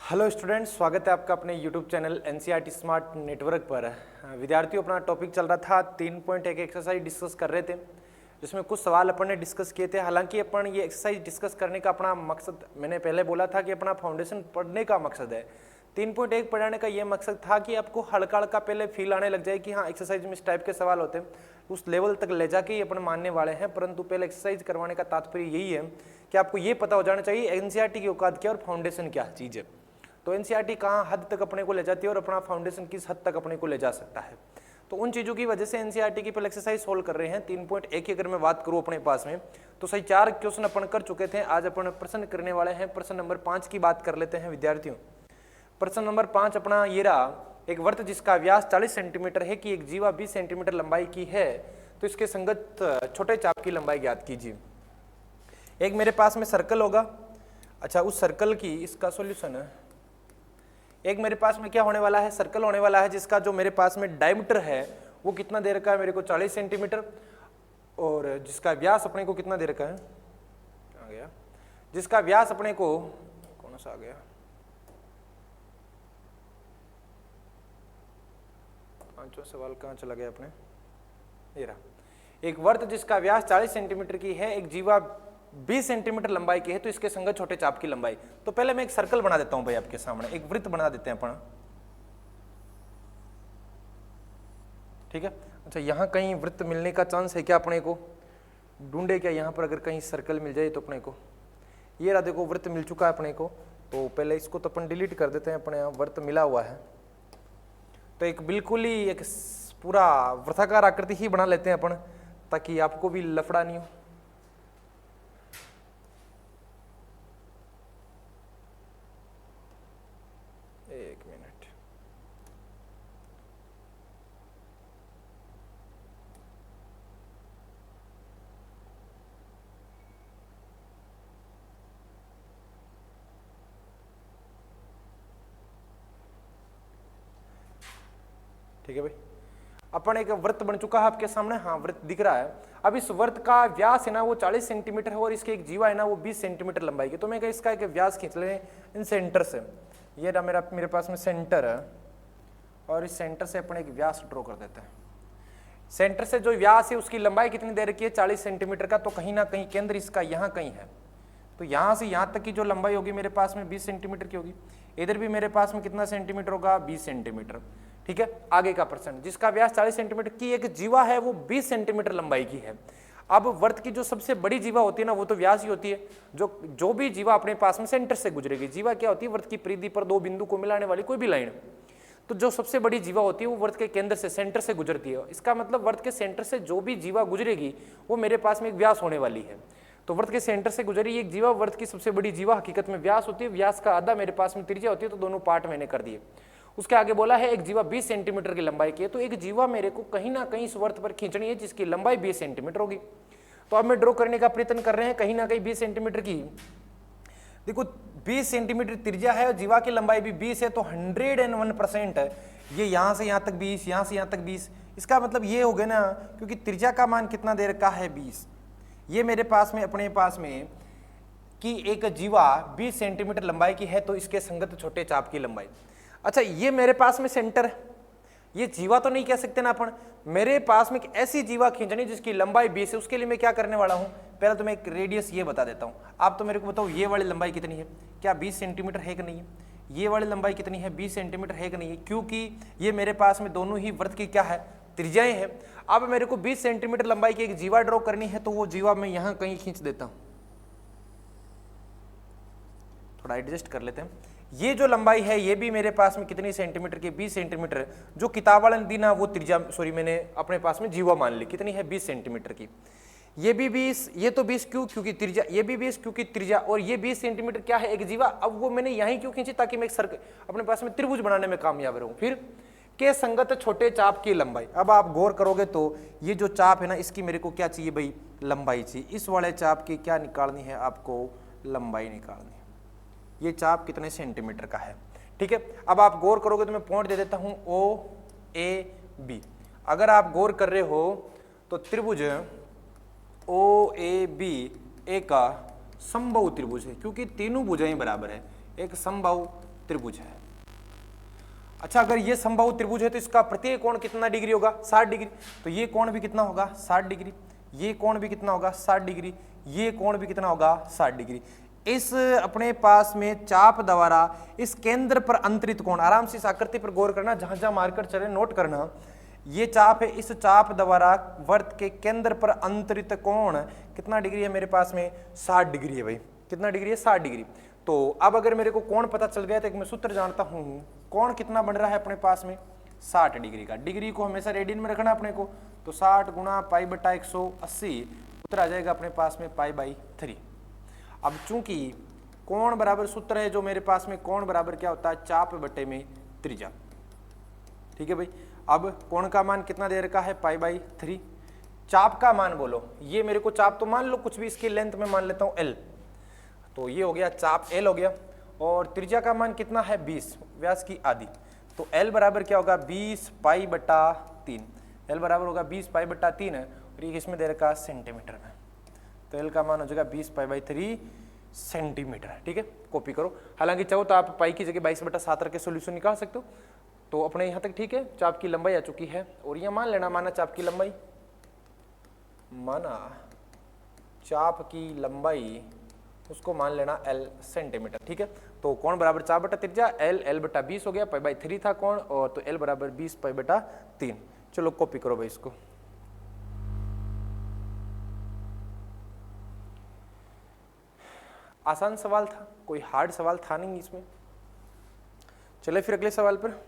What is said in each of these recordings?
Hello students, स्वागत है आपका अपने YouTube channel NCERT smart network पर। विद्यार्थियों, अपना टॉपिक चल रहा था 3.1 एक्सरसाइज डिस्कस कर रहे थे, जिसमें कुछ सवाल अपन ने डिस्कस किए थे। हालांकि अपन ये एक्सरसाइज डिस्कस करने का अपना मकसद, मैंने पहले बोला था कि अपना फाउंडेशन पढ़ने का मकसद है। 3.1 पढ़ाने का ये मकसद था कि आपको हल्का हल्का पहले फील आने लग जाए कि हाँ, एक्सरसाइज में इस टाइप के सवाल होते हैं, उस लेवल तक ले जाके ही अपन मानने वाले हैं। परंतु पहले एक्सरसाइज करवाने का तात्पर्य यही है कि आपको ये पता हो जाना चाहिए एनसीईआरटी की औकात क्या और फाउंडेशन क्या चीज़ है। तो एनसीईआरटी कहाँ हद तक अपने को ले जाती है और अपना फाउंडेशन किस हद तक अपने को ले जा सकता है। तो उन चीज़ों की वजह से एनसीईआरटी की पहले एक्सरसाइज सोल्व कर रहे हैं। 3.1 की अगर मैं बात करूँ अपने पास में, तो सही 4 क्वेश्चन अपन कर चुके थे। आज अपन प्रश्न करने वाले हैं। प्रश्न नंबर 5 की बात कर लेते हैं विद्यार्थियों। प्रश्न नंबर 5 अपना ये रहा, एक वर्त जिसका व्यास 40 सेंटीमीटर है कि एक जीवा 20 सेंटीमीटर लंबाई की है, तो इसके संगत छोटे चाप की लंबाई ज्ञात कीजिए। एक मेरे पास में सर्कल होगा। अच्छा, उस सर्कल की इसका सॉल्यूशन है। एक मेरे पास में क्या होने वाला है, सर्कल होने वाला है, जिसका जो मेरे पास में डायमीटर है वो कितना दे रखा है मेरे को 40 सेंटीमीटर, और जिसका व्यास अपने को कितना दे रखा है, आ गया, जिसका व्यास अपने को कौन सा आ गया, पांचवा सवाल कहाँ चला गया अपने, ये रहा। एक वर्त जिसका व्यास 40 सेंटीमीटर की है, एक जीवा 20 सेंटीमीटर लंबाई की है, तो इसके संगत छोटे चाप की लंबाई। तो पहले मैं एक सर्कल बना देता हूं भाई आपके सामने, एक वृत्त बना देते हैं अपन, ठीक है। अच्छा, यहां कहीं वृत्त मिलने का चांस है क्या अपने को, ढूंढे क्या यहां पर अगर कहीं सर्कल मिल जाए तो अपने को। ये रहा, देखो वृत्त मिल चुका है अपने को। तो पहले इसको तो अपन डिलीट कर देते हैं, अपने यहाँ वृत्त मिला हुआ है। तो एक बिल्कुल ही एक पूरा वृत्ताकार आकृति ही बना लेते हैं अपन, ताकि आपको भी लफड़ा नहीं हो। एक मिनट, ठीक है भाई। अपन एक वृत्त बन चुका है आपके सामने, हाँ वृत्त दिख रहा है। अब इस वृत्त का व्यास है ना वो 40 सेंटीमीटर है, और इसके एक जीवा है ना वो 20 सेंटीमीटर लंबाई की। तो मैं इसका एक व्यास खींच ले इन सेंटर से। ये ना मेरे पास में सेंटर है, और इस सेंटर से अपन एक व्यास ड्रॉ कर देते हैं। सेंटर से जो व्यास है उसकी लंबाई कितनी दे रखी है, 40 सेंटीमीटर का। तो कहीं ना कहीं केंद्र इसका यहाँ कहीं है, तो यहाँ से यहाँ तक की जो लंबाई होगी मेरे पास में 20 सेंटीमीटर की होगी। इधर भी मेरे पास में कितना सेंटीमीटर होगा, 20 सेंटीमीटर, ठीक है। आगे का प्रश्न, जिसका व्यास 40 सेंटीमीटर की एक जीवा है वो 20 सेंटीमीटर लंबाई की है। अब वर्त की जो सबसे बड़ी जीवा होती है ना, वो तो व्यास ही होती है। जो भी जीवा अपने पास में सेंटर से गुजरेगी, जीवा क्या होती है, वर्त की परिधि पर दो बिंदु को मिलाने वाली कोई भी लाइन। तो जो सबसे बड़ी जीवा होती है वो वर्त के केंद्र से, सेंटर से गुजरती है। इसका मतलब वर्त के सेंटर से जो भी जीवा गुजरेगी वो मेरे पास में एक व्यास होने वाली है। तो वर्त के सेंटर से गुजरी एक जीवा, वर्त की सबसे बड़ी जीवा हकीकत में व्यास होती है। व्यास का आधा मेरे पास में त्रिज्या होती है, तो दोनों पार्ट मैंने कर दिए। उसके आगे बोला है एक जीवा 20 सेंटीमीटर की लंबाई की है, तो एक जीवा मेरे को कहीं ना कहीं इस वर्त पर खींचनी है जिसकी लंबाई 20 सेंटीमीटर होगी। तो अब मैं ड्रॉ करने का प्रयत्न कर रहे हैं कहीं ना कहीं 20 सेंटीमीटर की। देखो 20 सेंटीमीटर त्रिज्या है और जीवा की लंबाई भी 20 है, तो 101% है। ये यहाँ से यहाँ तक 20, यहाँ से यहाँ तक 20। इसका मतलब ये हो गया ना, क्योंकि त्रिज्या का मान कितना दे रखा है 20। ये मेरे पास में, अपने पास में कि एक जीवा 20 सेंटीमीटर लंबाई की है, तो इसके संगत छोटे चाप की लंबाई। अच्छा, ये मेरे पास में सेंटर है, ये जीवा तो नहीं कह सकते ना अपन। मेरे पास में एक ऐसी जीवा खींचनी जिसकी लंबाई 20 है। उसके लिए मैं क्या करने वाला हूं, पहले तो मैं एक रेडियस ये बता देता हूं। आप तो मेरे को बताओ ये वाली लंबाई कितनी है, क्या 20 सेंटीमीटर है कि नहीं है। ये वाली लंबाई कितनी है, 20 सेंटीमीटर है कि नहीं है, क्योंकि ये मेरे पास में दोनों ही वृत्त की क्या है, त्रिज्याएं हैं। अब मेरे को 20 सेंटीमीटर लंबाई की एक जीवा ड्रॉ करनी है, तो वो जीवा मैं यहां कहीं खींच देता हूं। थोड़ा एडजस्ट कर लेते हैं। ये जो लंबाई है ये भी मेरे पास में कितनी सेंटीमीटर की, 20 सेंटीमीटर। जो किताब वाले ने दी ना वो त्रिज्या, सॉरी मैंने अपने पास में जीवा मान ली, कितनी है 20 सेंटीमीटर की। ये भी 20, ये तो 20 क्यों, क्योंकि त्रिज्या, ये भी 20 क्योंकि त्रिज्या, और ये 20 सेंटीमीटर क्या है, एक जीवा। अब वो मैंने यहीं क्यों खींची, ताकि मैं एक सर्कल अपने पास में त्रिभुज बनाने में कामयाब रहूं। फिर के संगत छोटे चाप की लंबाई। अब आप गौर करोगे तो ये जो चाप है ना, इसकी मेरे को क्या चाहिए भाई, लंबाई चाहिए। इस वाले चाप की क्या निकालनी है आपको, लंबाई निकालनी है। ये चाप कितने सेंटीमीटर का है, ठीक है। अब आप गौर करोगे तो मैं पॉइंट दे देता हूं OAB। अगर आप गौर कर रहे हो तो त्रिभुज OAB एक समबाहु त्रिभुज है, क्योंकि तीनों भुजाएं बराबर है। एक समबाहु त्रिभुज है। अच्छा, अगर ये समबाहु त्रिभुज है तो इसका प्रत्येक कोण कितना डिग्री होगा? 60 डिग्री। तो ये कोण भी कितना होगा? 60 डिग्री। ये कोण भी कितना होगा? 60 डिग्री। ये कोण भी कितना होगा? 60 डिग्री। इस अपने पास में चाप द्वारा इस केंद्र पर अंतरित कोण, आराम से इस आकृति पर गौर करना, जहां जहां मार्कर चले नोट करना। ये चाप है, इस चाप द्वारा वर्त के केंद्र पर अंतरित कोण कितना डिग्री है मेरे पास में? 60 डिग्री है भाई। कितना डिग्री है? 60 डिग्री। तो अब अगर मेरे को कोण पता चल गया तो एक मैं सूत्र जानता हूं, कोण कितना बन रहा है अपने पास में? 60 डिग्री का। डिग्री को हमेशा रेडियन में रखना अपने को, तो 60 गुणा पाई बटा 180, उत्तर आ जाएगा अपने पास में पाई बाई 3। अब चूंकि कोण बराबर सूत्र है जो मेरे पास में, कोण बराबर क्या होता है? चाप बटे में त्रिज्या। ठीक है भाई। अब कोण का मान कितना दे रखा है? Pi by 3। चाप का मान बोलो, ये मेरे को चाप तो मान लो कुछ भी, इसकी लेंथ में मान लेता हूं L, तो ये हो गया चाप L हो गया। और त्रिज्या का मान कितना है? 20, व्यास की आधी। तो L बराबर क्या होगा? 20 पाई बटा 3। L बराबर होगा 20 पाई बटा 3 है, और ये किसमें दे रखा है? सेंटीमीटर में। तो L का मान हो जाएगा 20 पाई बाई 3 सेंटीमीटर। ठीक है, कॉपी करो। हालांकि चाहो तो आप पाई की जगह 22 बटा 7 रख के सोल्यूशन निकाल सकते हो। तो अपने यहाँ तक ठीक है, चाप की लंबाई आ चुकी है। और यह मान लेना, माना चाप की लंबाई, माना चाप की लंबाई, उसको मान लेना L सेंटीमीटर। ठीक है, तो कोण बराबर चाप बटा त्रिज्या, L बटा 20 हो गया, पाई बाई 3 था कोण, और तो L बराबर 20 पाई बटा 3। चलो कॉपी करो भाई इसको। आसान सवाल था, कोई हार्ड सवाल था नहीं इसमें। चले फिर अगले सवाल पर।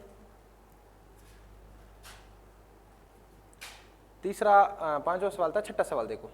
तीसरा, पांचवा सवाल था। छठा सवाल देखो,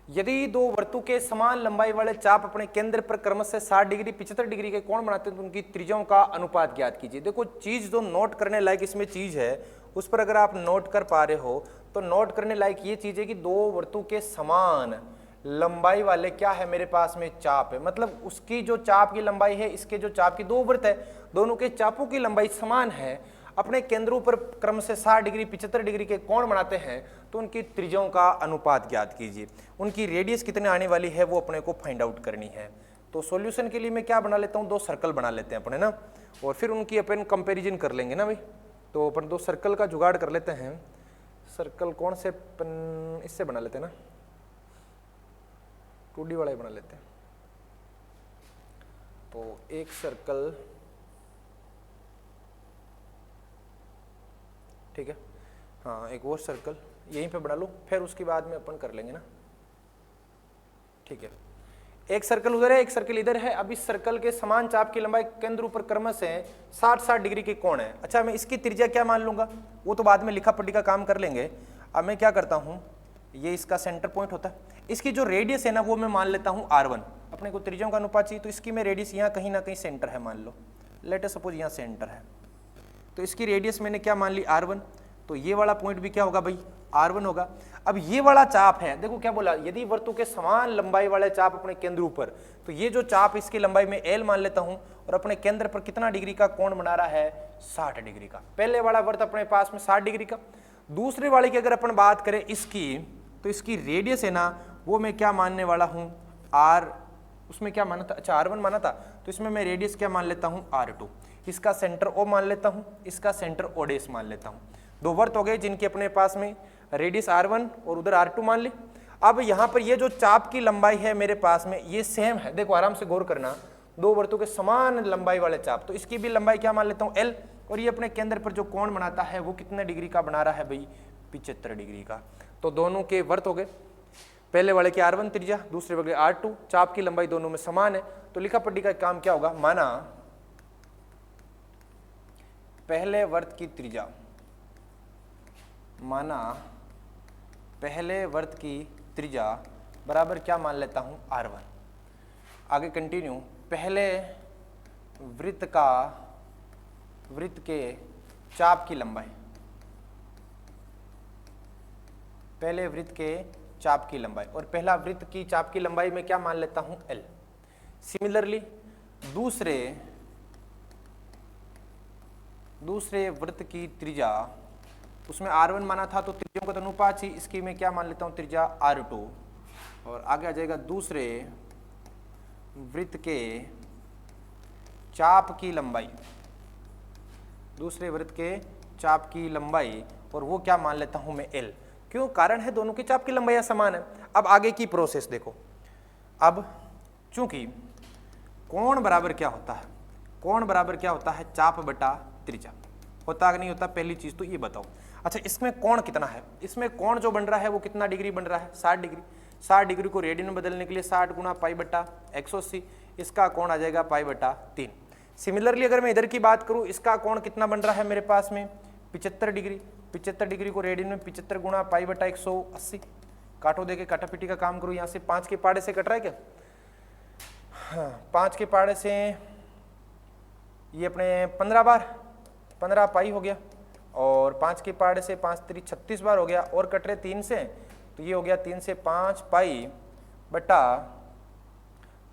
यदि दो वस्तु के समान लंबाई वाले चाप अपने केंद्र पर क्रमशः 60 डिग्री 75 डिग्री के कोण बनाते हैं तो उनकी त्रिज्याओं का अनुपात ज्ञात कीजिए। देखो चीज जो नोट करने लायक इसमें चीज है, उस पर अगर आप नोट कर पा रहे हो तो नोट करने लायक ये चीज है कि दो वस्तु के समान लंबाई वाले क्या है मेरे पास में? चाप है। मतलब उसकी जो चाप की लंबाई है, इसके जो चाप की दो वृत्त है, दोनों के चापों की लंबाई समान है, अपने केंद्रों पर क्रम से 60 डिग्री 75 डिग्री के कोण बनाते हैं, तो उनकी त्रिज्याओं का अनुपात ज्ञात कीजिए। उनकी रेडियस कितने आने वाली है वो अपने को फाइंड आउट करनी है। तो सॉल्यूशन के लिए मैं क्या बना लेता हूँ? 2 सर्कल बना लेते हैं अपने ना, और फिर उनकी अपन कंपैरिजन कर लेंगे ना भाई। तो अपन 2 सर्कल का जुगाड़ कर लेते हैं। सर्कल कौन से? इससे बना लेते हैं ना, 2D वाला ही बना लेते हैं। तो एक सर्कल, ठीक है, हाँ एक और सर्कल यहीं पे बना लो, फिर उसके बाद में अपन कर लेंगे ना। ठीक है, एक सर्कल उधर है, एक सर्कल इधर है। अब इस सर्कल के समान चाप की लंबाई केंद्र ऊपर क्रमशः 60-60 डिग्री के कोण है। अच्छा, मैं इसकी त्रिज्या क्या मान लूंगा? वो तो बाद में लिखा पढ़ी का काम कर लेंगे। अब मैं क्या करता हूँ, ये इसका सेंटर पॉइंट होता है। इसकी जो रेडियस है ना वो मैं मान लेता हूँ R1। अपने को त्रिज्याओं का अनुपात चाहिए, तो इसकी मैं रेडियस यहाँ कहीं ना कहीं सेंटर है मान लो, लेट अस सपोज यहाँ सेंटर है, तो इसकी रेडियस मैंने क्या मान ली? R1। तो ये वाला पॉइंट भी क्या होगा भाई? R1 होगा। अब ये वाला चाप है, देखो क्या बोला, यदि वस्तु के समान लंबाई वाले चाप अपने केंद्र ऊपर, तो ये जो चाप इसकी लंबाई में L मान लेता हूं, और अपने केंद्र पर कितना डिग्री का कोण बना रहा है? 60 डिग्री का। पहले वाला वर्त अपने पास में 60 डिग्री का। दूसरे वाले की अगर अपन बात करें इसकी, तो इसकी रेडियस है ना वो मैं क्या मानने वाला हूं? R, उसमें क्या माना था? अच्छा R1 माना था, तो इसमें मैं रेडियस क्या मान लेता हूं? R2। इसका सेंटर O मान लेता हूं, इसका सेंटर O डैश मान लेता हूं। 2 वर्त हो गए जिनके अपने पास में रेडियस R1 और उधर R2 मान ली। अब यहाँ पर ये जो चाप की लंबाई है मेरे पास में ये सेम है। देखो आराम से गौर करना, 2 वर्तों के समान लंबाई वाले चाप, तो इसकी भी लंबाई क्या मान लेता हूँ? L। और ये अपने केंद्र पर जो कोण बनाता है वो कितने डिग्री का बना रहा है भाई? 75 डिग्री का। तो दोनों के वर्त हो गए, पहले वाले की R1 त्रिज्या, दूसरे वाले R2, चाप की लंबाई दोनों में समान है। तो लिखा पट्टी का काम क्या होगा? माना पहले वर्त की त्रिज्या, माना पहले वर्त की त्रिज्या बराबर क्या मान लेता हूं? R1। आगे कंटिन्यू, पहले वृत्त के चाप की लंबाई, पहले वृत्त के चाप की लंबाई, और पहला वृत्त की चाप की लंबाई में क्या मान लेता हूं? L। सिमिलरली दूसरे वृत्त की त्रिज्या, उसमें R1 माना था तो त्रिज्याओं का अनुपात ही, इसकी मैं क्या मान लेता हूं? त्रिज्या R2। और आगे आ जाएगा दूसरे वृत्त के चाप की लंबाई, दूसरे वृत्त के चाप की लंबाई, और वो क्या मान लेता हूं मैं l। क्यों? कारण है दोनों की चाप की लंबाई समान है। अब आगे की प्रोसेस देखो। अब चूंकि कोण बराबर क्या होता है, कोण बराबर क्या होता है, चाप बटा त्रिज्या। होता कि नहीं होता, पहली चीज तो ये बताओ। अच्छा, इसमें कोण कितना है, इसमें कोण जो बन रहा है वो कितना डिग्री बन रहा है, 60 डिग्री। 60 डिग्री को रेडियन में बदलने के लिए 60 गुना पाई बटा 180, इसका कोण आ जाएगा पाई बटा 3। सिमिलरली अगर मैं इधर की बात करूं, इसका कोण कितना बन रहा है मेरे पास में 75 डिग्री। 75 डिग्री को रेडियन में 75 गुना पाई बटा 180। काटो देके काटापीटी का काम करूं, यहाँ से 5 के पाड़े से कट रहा है क्या? हाँ, 5 के पाड़े से ये अपने 15 बार, 15 पाई हो गया, और 5 के पाड़े से 5 3 36 बार हो गया, और कट रहे 3 से, तो ये हो गया 3 से 5 पाई बटा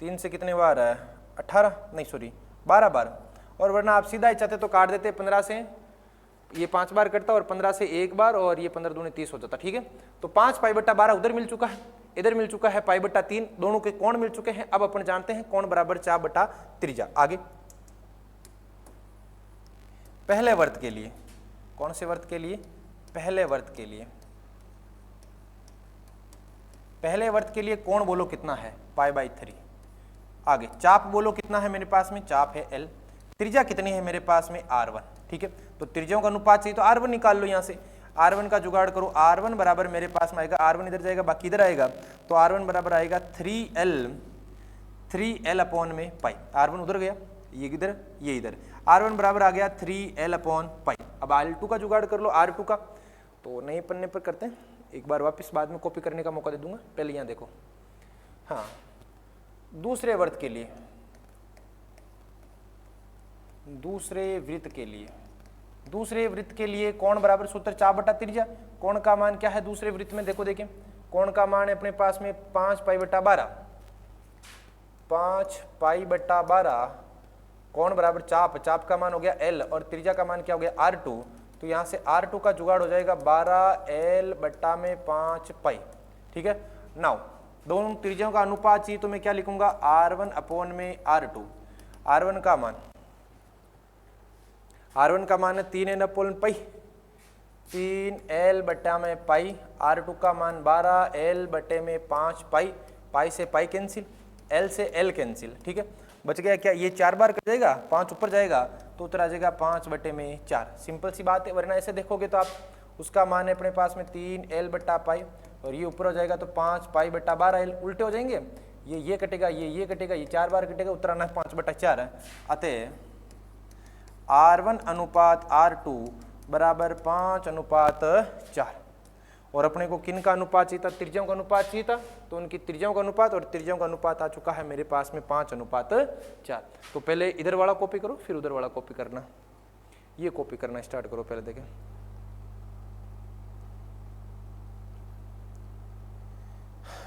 3 से कितने बार है, 18 नहीं सॉरी 12 बार। और वरना आप सीधा ही चाहते तो काट देते, 15 से ये 5 बार कटता और 15 से 1 बार, और ये 15 दूनी 30 हो जाता। ठीक है, तो 5 पाई बटा 12 उधर मिल चुका है, इधर मिल चुका है पाई बटा 3, दोनों के कोण मिल चुके हैं। अब अपन जानते हैं कोण बराबर चाप बटा त्रिज्या। आगे पहले वर्त के लिए, कौन से वर्त के लिए, पहले वर्त के लिए, पहले वर्त के लिए कोण बोलो कितना है, पाई बाई 3। आगे चाप बोलो कितना है मेरे पास में, चाप है l। त्रिज्या कितनी है मेरे पास में, r1। ठीक है, तो त्रिज्याओं का अनुपात चाहिए तो r1 निकाल लो, यहाँ से r1 का जुगाड़ करो। r1 बराबर मेरे पास में आएगा, r1 इधर जाएगा बाकी इधर आएगा, तो r1 बराबर आएगा 3l अपॉन में पाई। r1 उधर गया, ये इधर ये इधर, r1 बराबर आ गया 3l अपॉन पाई। अब r2 का जुगाड़ कर लो, r2 का तो नए पन्ने पर करते हैं, एक बार वापस बाद में कॉपी करने का मौका दे दूंगा, पहले यहाँ देखो। हाँ, दूसरे वर्त के लिए, दूसरे वृत्त के लिए, दूसरे वृत्त के लिए कोण बराबर सूत्र चाप बटा त्रिज्या। कोण का मान क्या है दूसरे वृत्त में, देखो देखें, कोण का मान है अपने पास में 5 पाई बटा 12, 5 पाई बटा 12, कोण बराबर चाप, चाप का मान हो गया l, और त्रिज्या का मान क्या हो गया r2। तो यहाँ से r2 का जुगाड़ हो जाएगा 12l बटा में 5 पाई। ठीक है, नाउ दोनों त्रिज्याओं का अनुपात चाहिए तो मैं क्या लिखूंगा, r1 अपॉन में r2। r1 का मान, r1 का मान है 3n अपॉन पाई, 3l बटा में पाई। r2 का मान 12l बटे में 5 पाई, पाई से पाई कैंसिल, l से l कैंसिल। ठीक है, बच गया क्या, ये 4 बार कट जाएगा, 5 ऊपर जाएगा तो उत्तर आ जाएगा 5 बटे में 4। सिंपल सी बात है, वरना ऐसे देखोगे तो आप उसका मान है अपने पास में 3l बटा पाई, और ये ऊपर हो जाएगा तो 5 पाई बटा 12l, उल्टे हो जाएंगे, ये कटेगा, ये कटेगा, ये 4 बार कटेगा, उत्तर आना है 5 बटा 4 है। अतः r1 अनुपात r2 बराबर 5 अनुपात 4। और अपने को किन का अनुपात चाहिए था, त्रिज्याओं का अनुपात चाहिए था, तो उनकी त्रिज्याओं का अनुपात, और त्रिज्याओं का अनुपात आ चुका है मेरे पास में 5 अनुपात 4। तो पहले इधर वाला कॉपी करो, फिर उधर वाला कॉपी करना, ये कॉपी करना स्टार्ट करो। पहले देखें,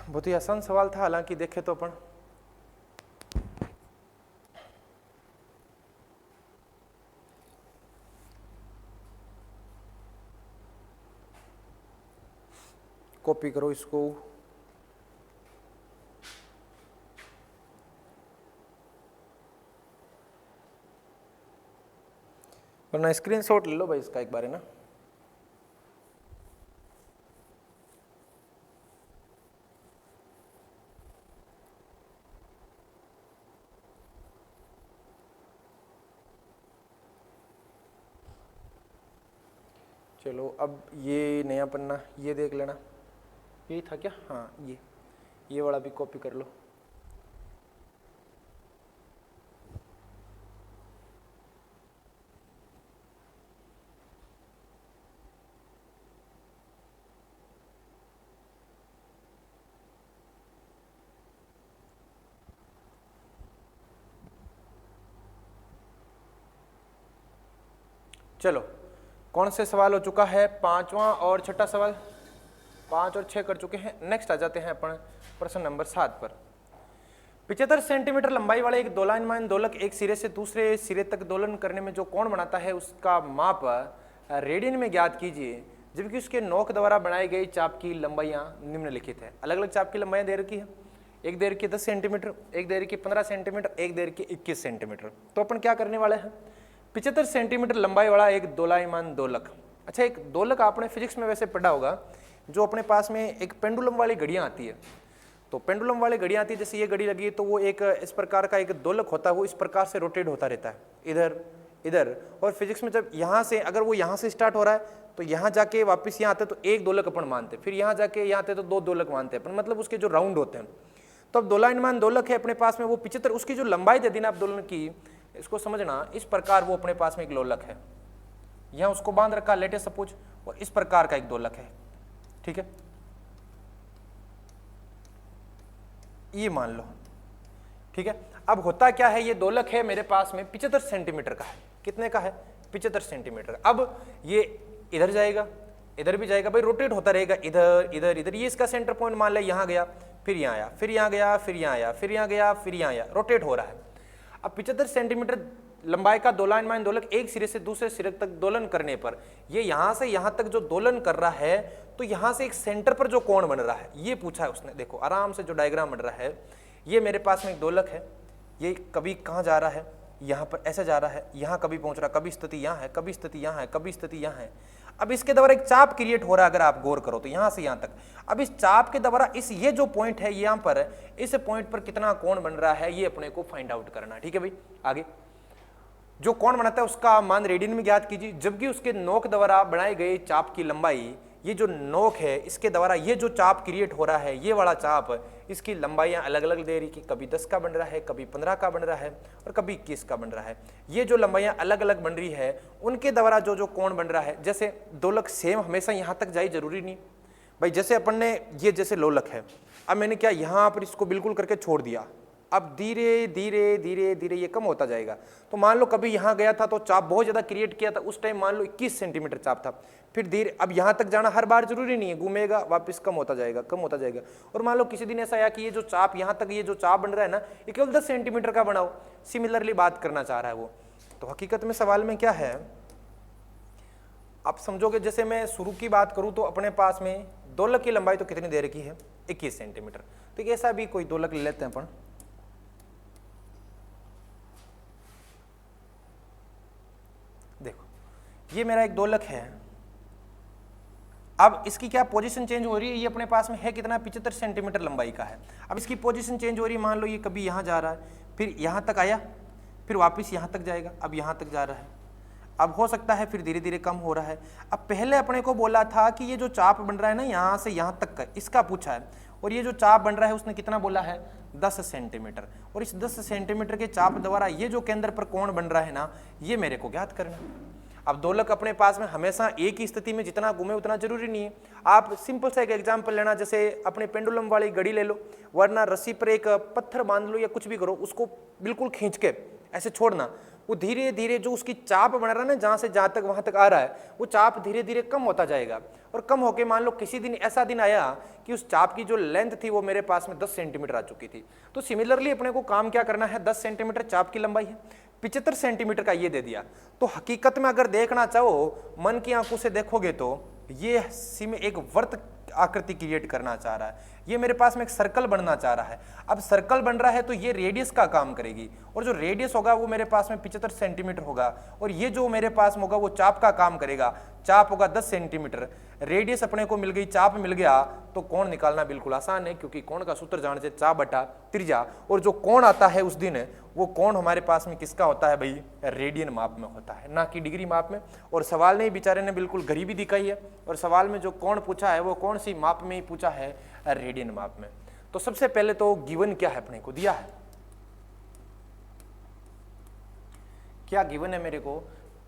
बहुत ही आसान सवाल था, हालांकि देखे तो अपन कॉपी करो इसको, वरना स्क्रीनशॉट ले लो भाई इसका एक बार, है ना। चलो अब ये नया पन्ना, ये देख लेना, यही था क्या, हाँ ये वाला भी कॉपी कर लो। चलो कौन से सवाल हो चुका है, 5वां और 6ठा सवाल, 5 और 6 कर चुके हैं। नेक्स्ट आ जाते हैं अपन प्रश्न नंबर 7 पर। 75 सेंटीमीटर लंबाई वाले एक दोलायमान दोलक एक सिरे से दूसरे सिरे तक दोलन करने में जो कोण बनाता है उसका माप रेडियन में ज्ञात कीजिए, जबकि उसके नोक द्वारा बनाई गई चाप की लंबाइयां निम्नलिखित है। अलग अलग चाप की लंबाइयां दे रखी है, एक दे रखी है 10 सेंटीमीटर, एक दे रखी है 15 सेंटीमीटर, एक दे रखी है 21 सेंटीमीटर। तो अपन क्या करने वाले हैं, 75 सेंटीमीटर लंबाई वाला एक दोलायमान दोलक। अच्छा, एक दोलक आपने फिजिक्स में वैसे पढ़ा होगा, जो अपने पास में एक पेंडुलम वाली घड़ियां आती है। तो पेंडुलम वाली घड़ियां आती है, जैसे ये घड़ी लगी है तो वो एक इस प्रकार का एक दोलक होता है, वो इस प्रकार से रोटेट होता रहता है इधर इधर। और फिजिक्स में जब यहाँ से, अगर वो यहाँ से स्टार्ट हो रहा है तो यहाँ जाके वापस यहाँ आते तो एक दोलक अपन मानते, फिर यहाँ जाके यहाँ आते तो दो दोलक मानते हैं अपन, मतलब उसके जो राउंड होते हैं। तो अब दोलायमान दोलक है अपने पास में, वो 75, उसकी जो लंबाई दे दी ना आप दोलन की, इसको समझना इस प्रकार वो अपने पास में एक दोलक है, यहाँ उसको बांध रखा लेटेस्ट सपोज, और इस प्रकार का एक दोलक है, ठीक है, ये मान लो, ठीक है। अब होता क्या है, ये दोलक है मेरे पास में 75 सेंटीमीटर का है, कितने का है, 75 सेंटीमीटर। अब ये इधर जाएगा, इधर भी जाएगा भाई, रोटेट होता रहेगा इधर इधर इधर। ये इसका सेंटर पॉइंट मान ले, यहाँ गया, फिर यहाँ आया, फिर यहाँ गया, फिर यहाँ आया, फिर यहाँ गया, फिर यहाँ आया, रोटेट हो रहा है। अब 75 सेंटीमीटर लंबाई का दोलायमान दोलक एक सिरे से दूसरे सिरे तक दोलन करने पर ये यहाँ से यहाँ तक जो दोलन कर रहा है, तो यहाँ से एक सेंटर पर जो कोण बन रहा है, ये पूछा है उसने। देखो आराम से जो डायग्राम बन रहा है, ये मेरे पास में एक दोलक है, ये कभी कहाँ जा रहा है, यहाँ पर ऐसे जा रहा है, यहाँ कभी पहुँच रहा, कभी स्थिति यहाँ है, कभी स्थिति यहाँ है, कभी स्थिति यहाँ है। अब इसके द्वारा एक चाप क्रिएट हो रहा है, अगर आप गौर करो तो यहाँ से यहाँ तक। अब इस चाप के द्वारा इस ये जो पॉइंट है यहाँ पर, इस पॉइंट पर कितना कोण बन रहा है, ये अपने को फाइंड आउट करना है, ठीक है भाई। आगे जो कोण बनाता है उसका मान रेडियन में ज्ञात कीजिए, जबकि उसके नोक द्वारा बनाई गई चाप की लंबाई, ये जो नोक है इसके द्वारा ये जो चाप क्रिएट हो रहा है, ये वाला चाप, इसकी लंबाइयाँ अलग अलग दे रही कि कभी 10 का बन रहा है, कभी 15 का बन रहा है, और कभी 21 का बन रहा है। ये जो लंबाइयाँ अलग अलग बन रही है, उनके द्वारा जो जो कोण बन रहा है, जैसे दोलक सेम हमेशा यहाँ तक जाए जरूरी नहीं भाई। जैसे अपन ने ये जैसे लोलक है, अब मैंने क्या यहाँ पर इसको बिल्कुल करके छोड़ दिया, अब धीरे धीरे धीरे धीरे ये कम होता जाएगा। तो मान लो कभी यहाँ गया था तो चाप बहुत ज़्यादा क्रिएट किया था, उस टाइम मान लो 21 सेंटीमीटर चाप था, फिर धीरे, अब यहाँ तक जाना हर बार जरूरी नहीं है, घूमेगा वापस कम होता जाएगा, कम होता जाएगा। और मान लो किसी दिन ऐसा आया कि ये जो चाप यहाँ तक, ये जो चाप बन रहा है ना, ये केवल 10 सेंटीमीटर का बनाओ, सिमिलरली बात करना चाह रहा है वो। तो हकीकत में सवाल में क्या है, आप समझोगे, जैसे मैं शुरू की बात करूँ तो अपने पास में दोलक की लंबाई तो कितनी दे रखी है, 21 सेंटीमीटर। तो ऐसा भी कोई दोलक ले लेते हैं अपन, देखो ये मेरा एक दोलक है। अब इसकी क्या पोजीशन चेंज हो रही है, ये अपने पास में है कितना, 75 सेंटीमीटर लंबाई का है। अब इसकी पोजीशन चेंज हो रही है, मान लो ये कभी यहाँ जा रहा है, फिर यहाँ तक आया, फिर वापस यहाँ तक जाएगा, अब यहाँ तक जा रहा है, अब हो सकता है फिर धीरे धीरे कम हो रहा है। अब पहले अपने को बोला था कि ये जो चाप बन रहा है ना, यहाँ से यहाँ तक का, इसका पूछा है, और ये जो चाप बन रहा है उसने कितना बोला है, 10 सेंटीमीटर। और इस 10 सेंटीमीटर के चाप द्वारा ये जो केंद्र पर कोण बन रहा है ना, ये मेरे को ज्ञात करना। अब दोलक अपने पास में हमेशा एक ही स्थिति में जितना घूमे उतना जरूरी नहीं है। आप सिंपल सा एक एग्जांपल लेना, जैसे अपने पेंडुलम वाली घड़ी ले लो, वरना रस्सी पर एक पत्थर बांध लो या कुछ भी करो, उसको बिल्कुल खींच के ऐसे छोड़ना, वो धीरे धीरे जो उसकी चाप बन रहा है ना, जहाँ से जहाँ तक वहाँ तक आ रहा है, वो चाप धीरे धीरे कम होता जाएगा। और कम होके मान लो किसी दिन ऐसा दिन आया कि उस चाप की जो लेंथ थी वो मेरे पास में 10 सेंटीमीटर आ चुकी थी। तो सिमिलरली अपने को काम क्या करना है, 10 सेंटीमीटर चाप की लंबाई है, 75 सेंटीमीटर का ये दे दिया। तो हकीकत में अगर देखना चाहो, मन की आंखों से देखोगे तो ये में एक वर्त आकृति क्रिएट करना चाह रहा है, ये मेरे पास में एक सर्कल बनना चाह रहा है। अब सर्कल बन रहा है तो ये रेडियस का काम करेगी, और जो रेडियस होगा वो मेरे पास में 75 सेंटीमीटर होगा, और ये जो मेरे पास में होगा वो चाप का काम करेगा। चाप होगा 10 सेंटीमीटर, रेडियस अपने को मिल गई, चाप मिल गया, तो कोण निकालना बिल्कुल आसान है, क्योंकि कोण का सूत्र जानते चाप बटा त्रिज्या। और जो कोण आता है उस दिन, वो कोण हमारे पास में किसका होता है भाई, रेडियन माप में होता है, ना कि डिग्री माप में। और सवाल ने बेचारे ने बिल्कुल गरीबी दिखाई है, और सवाल में जो कोण पूछा है वो कौन सी माप में ही पूछा है, रेडियन माप में। तो सबसे पहले तो गिवन क्या है अपने को दिया है, क्या गिवन है मेरे को,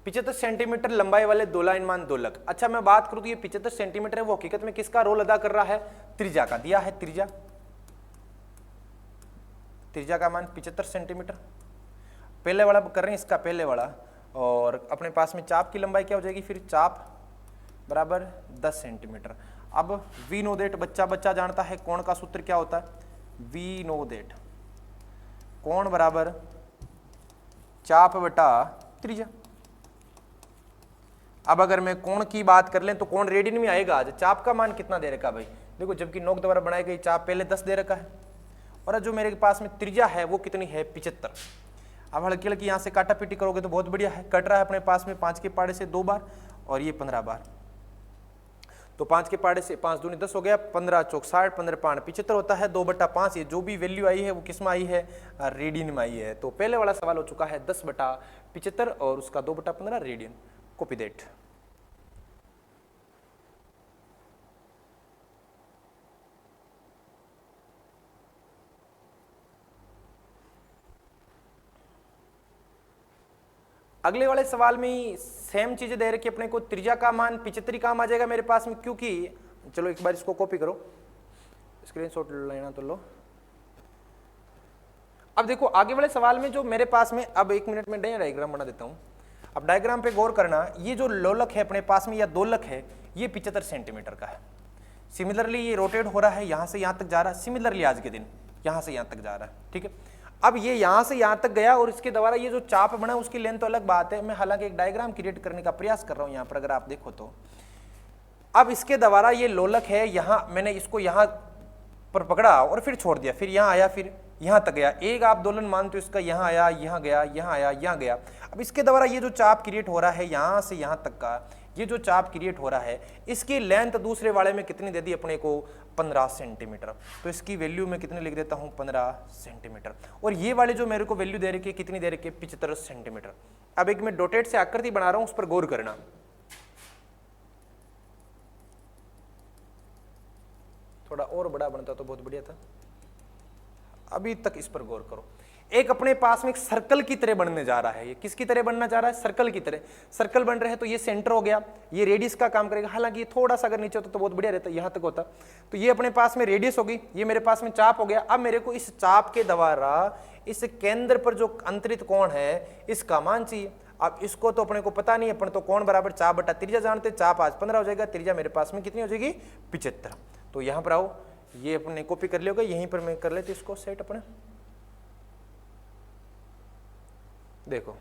75 सेंटीमीटर लंबाई वाले दोलायमान दोलक। अच्छा मैं बात करूं तो ये 75 सेंटीमीटर है, वो हकीकत में किसका रोल अदा कर रहा है, त्रिज्या का। दिया है त्रिज्या, त्रिज्या का मान 75 सेंटीमीटर। पहले वाला कर रहे हैं, इसका पहले वाला, और अपने पास में चाप की लंबाई क्या हो जाएगी, फिर चाप बराबर 10 सेंटीमीटर। अब वी नो दैट, बच्चा बच्चा जानता है कोण का सूत्र क्या होता है, वी नो दैट, कोण बराबर चाप बटा त्रिज्या। अब अगर मैं कोण की बात कर लें तो कोण रेडियन में आएगा। आज चाप का मान कितना दे रखा भाई, देखो, जबकि नोक द्वारा बनाई गई चाप पहले 10 दे रखा है, और जो मेरे पास में त्रिज्या है वो कितनी है 75। अब हल्की हल्की यहाँ से काटा पीटी करोगे तो बहुत बढ़िया है, कट रहा है अपने पास में 5 के पाड़े से 2 बार और ये 15 बार। तो 5 के पाड़े से 5 दूनी 10 हो गया, 15 चौक 60, 15 पाँच 75 होता है, 2/5। ये जो भी वैल्यू आई है वो किस में आई है, रेडियन में आई है। तो पहले वाला सवाल हो चुका है 10/75 और उसका 2/15 रेडियन। Copy that. अगले वाले सवाल में सेम चीजें दे रखी, अपने को त्रिज्या का मान 75 काम आ जाएगा मेरे पास में, क्योंकि चलो एक बार इसको कॉपी करो, स्क्रीनशॉट लेना तो लो। अब देखो आगे वाले सवाल में जो मेरे पास में, अब 1 मिनट में डायग्राम बना देता हूं। अब डायग्राम पे गौर करना, ये जो लोलक है अपने पास में या दोलक है ये 75 सेंटीमीटर का है। सिमिलरली ये रोटेट हो रहा है, यहां से यहां तक जा रहा है। सिमिलरली आज के दिन यहां से यहां तक जा रहा है, ठीक है। अब ये यहां से यहां तक गया और इसके द्वारा ये जो चाप बना उसकी लेंथ तो अलग बात है, मैं हालांकि एक डायग्राम क्रिएट करने का प्रयास कर रहा हूं यहां पर, अगर आप देखो तो। अब इसके द्वारा ये लोलक है, यहां मैंने इसको यहां पर पकड़ा और फिर छोड़ दिया, फिर यहां आया, फिर यहां तक गया। एक आप दोलन मानते हो इसका, यहां आया, यहां गया, यहां आया, यहां गया। अब इसके द्वारा ये जो चाप क्रिएट हो रहा है यहां से यहां तक का, ये जो चाप क्रिएट हो रहा है इसकी लेंथ दूसरे वाले में कितनी दे दी अपने को, 15 सेंटीमीटर। तो इसकी वैल्यू मैं कितनी लिख देता हूं, 15 सेंटीमीटर। और ये वाले जो मेरे को वैल्यू दे रखी है कितनी दे रखी है, 75 सेंटीमीटर। अब एक मैं डॉटेड से आकृति बना रहा हूं, उस पर गौर करना। थोड़ा और बड़ा बनता तो बहुत बढ़िया था, अभी तक इस पर गौर करो। एक अपने पास में एक सर्कल की तरह बनने जा रहा है, ये किसकी तरह बनना जा रहा है, सर्कल की तरह। सर्कल बन रहे हैं तो ये सेंटर हो गया, ये रेडियस का काम करेगा। हालांकि ये थोड़ा सा अगर नीचे होता तो बहुत बढ़िया रहता, यहां तक होता। तो ये अपने पास में रेडियस होगी, ये मेरे पास में चाप हो गया। अब मेरे को इस चाप के द्वारा इस केंद्र पर जो अंतरित कोण है इसका मान चाहिए। अब इसको तो अपने को पता नहीं, अपन तो कोण बराबर चाप बटा त्रिज्या जानते, चाप आज 15 हो जाएगा, त्रिज्या मेरे पास में कितनी हो जाएगी, 75। तो यहां पर आओ, ये अपने कॉपी कर लियोगे, यहीं पर मैं कर लेते इसको सेट अपने। देखो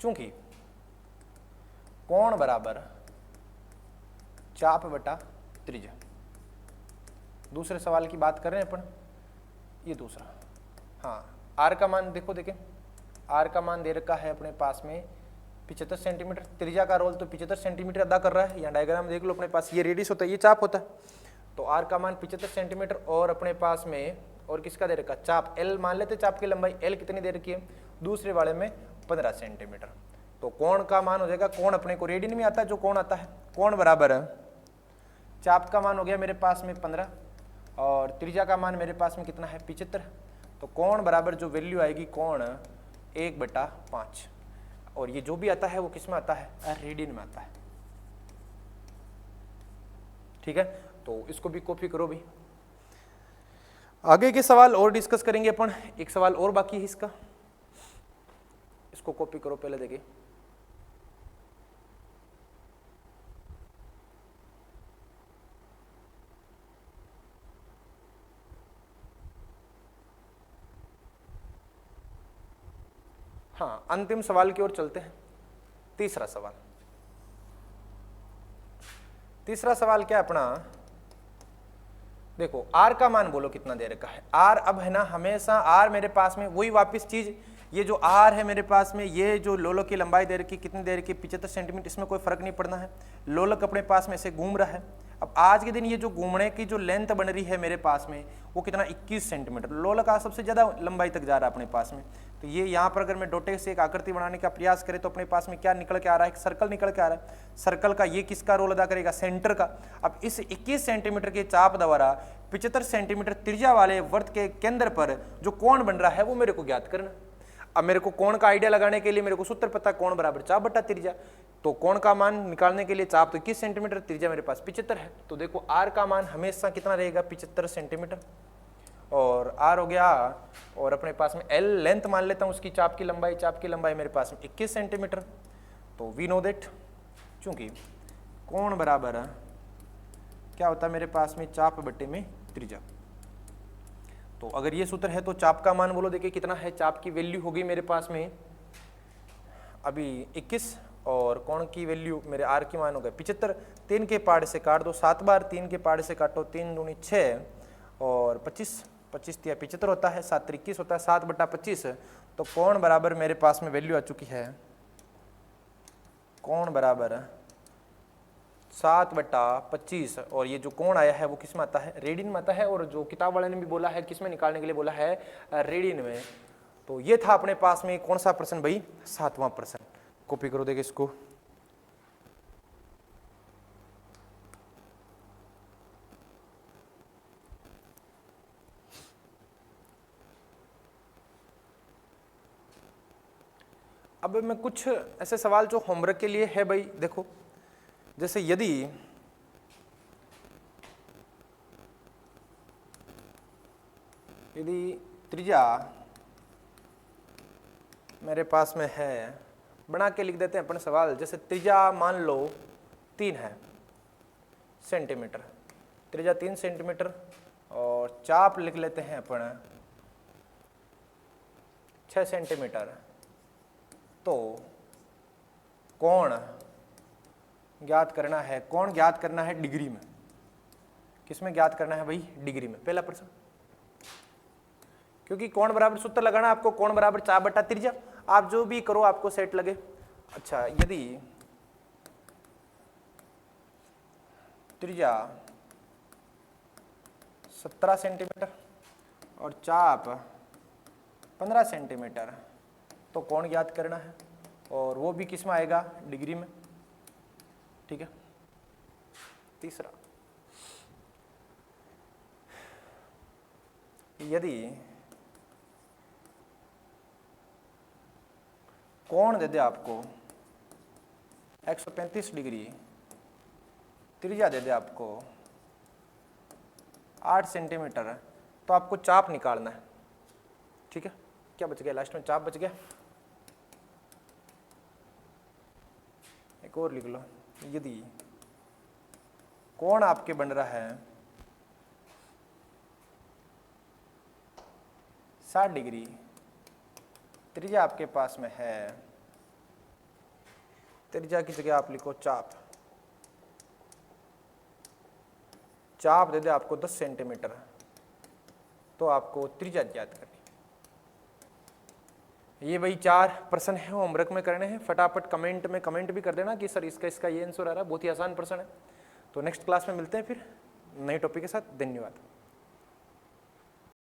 चूंकि कोण बराबर चाप बटा त्रिज्या, दूसरे सवाल की बात कर रहे हैं अपन, ये दूसरा। हाँ, आर का मान देखो, देखें आर का मान दे रखा है अपने पास में 75 सेंटीमीटर। त्रिज्या का रोल तो 75 सेंटीमीटर अदा कर रहा है। यहाँ डायग्राम देख लो, अपने पास ये रेडियस होता है, ये चाप होता है। तो आर का मान 75 सेंटीमीटर और अपने पास में और किसका दे रखा, चाप एल मान लेते, चाप की लंबाई एल कितनी दे रखी है, दूसरे वाले में 15 सेंटीमीटर। तो कोण का मान हो जाएगा, कोण अपने को रेडियन में आता है, जो कोण आता है, कोण बराबर है चाप का मान हो गया मेरे पास में 15 और त्रिज्या का मान मेरे पास में कितना है, 75। तो कोण बराबर जो वैल्यू आएगी, कोण 1/5। और ये जो भी आता है वो किस में आता है, रेडियन में आता है, ठीक है। तो इसको भी कॉपी करो भी। आगे के सवाल और डिस्कस करेंगे अपन, एक सवाल और बाकी है इसका, इसको कॉपी करो पहले देखिए। हाँ, अंतिम सवाल की ओर चलते हैं। तीसरा सवाल, तीसरा सवाल क्या अपना, देखो आर का मान बोलो कितना दे रखा है। आर अब है ना, हमेशा आर मेरे पास में वही वापस चीज, ये जो आर है मेरे पास में, ये जो लोलक की लंबाई दे रखी कितनी दे रखी, 75 सेंटीमीटर। इसमें कोई फर्क नहीं पड़ना है, लोलक अपने पास में से घूम रहा है। अब आज के दिन ये जो घूमने की जो लेंथ बन रही है मेरे पास में वो कितना, 21 सेंटीमीटर। लोलक आज सबसे ज्यादा लंबाई तक जा रहा है अपने पास में। तो ये यहाँ पर अगर मैं डोटे से एक आकृति बनाने का प्रयास करें तो अपने पास में क्या निकल के आ रहा है, एक सर्कल निकल के आ रहा है। सर्कल का ये किसका रोल अदा करेगा, सेंटर का। अब इस 21 सेंटीमीटर के चाप द्वारा 75 सेंटीमीटर त्रिज्या वाले वृत्त के केंद्र पर जो कोण बन रहा है वो मेरे को ज्ञात करना। अब मेरे को कोण का आइडिया लगाने के लिए मेरे को सूत्र पता, कोण बराबर चाप बटा त्रिज्या। तो कोण का मान निकालने के लिए चाप तो 21 सेंटीमीटर, त्रिज्या मेरे पास 75 है। तो देखो आर का मान हमेशा कितना रहेगा, 75 सेंटीमीटर। और आर हो गया, और अपने पास में एल लेंथ मान लेता हूं उसकी, चाप की लंबाई, चाप की लंबाई मेरे पास में 21 सेंटीमीटर। तो वी नो दैट, चूंकि कोण बराबर क्या होता है मेरे पास में, चाप बटे में त्रिज्या। तो अगर ये सूत्र है तो चाप का मान बोलो, देखिए कितना है, चाप की वैल्यू होगी मेरे पास में अभी 21 और कोण की वैल्यू मेरे आर की मान हो गए 75। 3 के पाड़ से काट दो 7 बार, 3 के पाड़ से काटो 3 दूनी 6 और 25 25 तिया 75 होता है, 7 21 होता है, 7/25। तो कोण बराबर मेरे पास में वैल्यू आ चुकी है, कोण बराबर 7/25। और ये जो कोण आया है वो किस में आता है, रेडियन में आता है। और जो किताब वाले ने भी बोला है किस में निकालने के लिए बोला है, रेडियन में। तो ये था अपने पास में कौन सा प्रश्न भाई, 7वां प्रश्न। कॉपी करो देखिए इसको। अब मैं कुछ ऐसे सवाल जो होमवर्क के लिए है भाई, देखो जैसे यदि त्रिज्या मेरे पास में है, बना के लिख देते हैं अपन सवाल। जैसे त्रिज्या मान लो 3 है सेंटीमीटर, त्रिज्या 3 सेंटीमीटर, और चाप लिख लेते हैं अपन 6 सेंटीमीटर। तो कोण ज्ञात करना है, कोण ज्ञात करना है डिग्री में। किसमें ज्ञात करना है भाई, डिग्री में। पहला प्रश्न, क्योंकि कोण बराबर सूत्र लगाना आपको, कोण बराबर चाप बटा त्रिज्या। आप जो भी करो आपको सेट लगे। अच्छा, यदि त्रिज्या 17 सेंटीमीटर और चाप 15 सेंटीमीटर, तो कोण ज्ञात करना है, और वो भी किस में आएगा, डिग्री में। ठीक है। तीसरा, यदि कोण दे दे आपको 135 डिग्री, त्रिज्या दे दे आपको 8 सेंटीमीटर, तो आपको चाप निकालना है। ठीक है, क्या बच गया लास्ट में, चाप बच गया। एक और लिख लो, यदि कोण आपके बन रहा है 60 डिग्री, त्रिज्या आपके पास में है, त्रिज्या की जगह आप लिखो चाप, चाप दे दे आपको 10 सेंटीमीटर, तो आपको त्रिज्या ज्ञात करनी। ये वही 4 प्रश्न है, होमवर्क में करने हैं। फटाफट कमेंट में कमेंट भी कर देना कि सर इसका ये आंसर आ रहा है। बहुत ही आसान प्रश्न है। तो नेक्स्ट क्लास में मिलते हैं फिर नए टॉपिक के साथ। धन्यवाद।